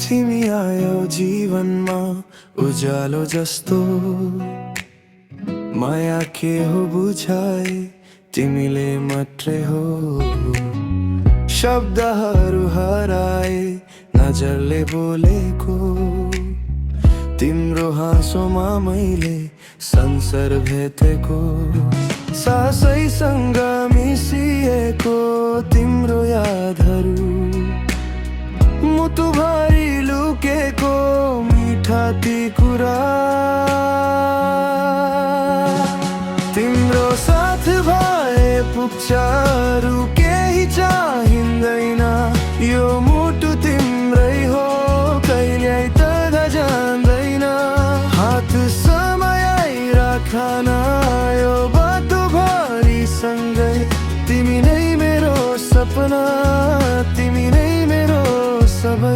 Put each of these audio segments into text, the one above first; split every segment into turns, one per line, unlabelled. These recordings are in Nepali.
तिमी आयो जीवनमा उज्यालो जस्तो, माया के हो बुझाए तिमीले मात्रै हो। शब्दहरू हराए नजरले बोलेको, तिम्रो हाँसोमा मैले संसार भेटेको। सासैसँग मिसिएको तिम्रो यादहरू, मुटुभरि लुकेको मिठा ती कुरा। तिम्रो साथ भए पुग्छ, अरू केही चाहिँदैन। यो मुटु तिम्रै हो, कहिल्यै त जान्दैन। हात समाई राखन यो बाटोभरि सँगै, तिमी नै मेरो सपना, तिमी नै मेरो सबै।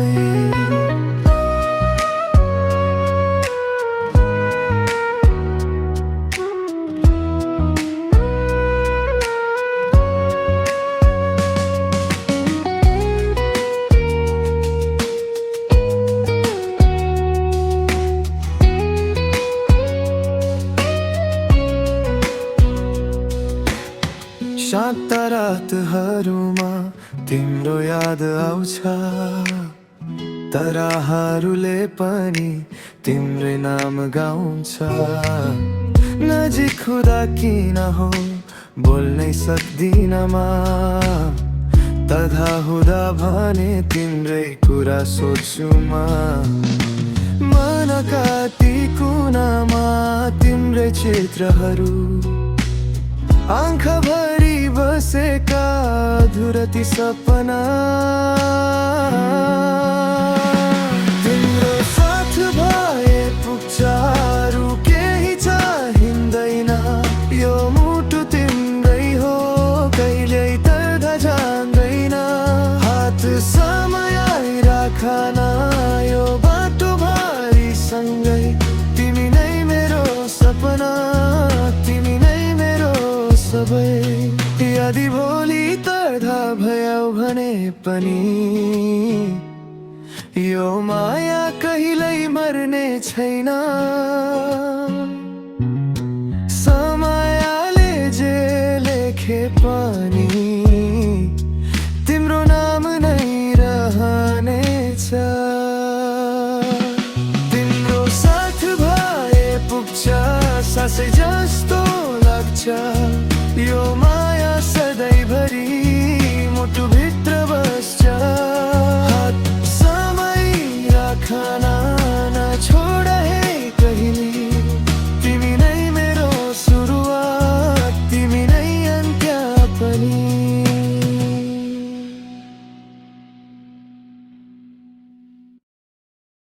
शान्त रातहरूमा तिम्रो याद आउँछ, ताराहरूले पनि तिम्रै नाम गाउँछ। नजिक हुँदा किन हो बोल्नै सक्दिन म, तथा हुँदा भने तिम्रै कुरा सोच्छु म। मनका ती कुनामा तिम्रै चित्रहरू, आँखाभरि बसेका अधुरा ती सपना। तिम्रो साथ भए पुग्छ, अरू केही चाहिँदैन। यो मुटु तिम्रै हो, कहिल्यै त जान्दैन। हात समाई राखन यो बाटोभरि सँगै, तिमी नै मेरो सपना, तिमी नै मेरो सबै। यदि भोलि तर्दा भयौ भने पनि, यो माया कहिल्यै मर्ने छैन। समयले जे लेखे पनि तिम्रो नाम नै रहनेछ। तिम्रो साथ भए पुग्छ, सासै जस्तो लाग्छ। यो माया सधैँभरि मुटुभित्र बस्छ। हात समाई राखन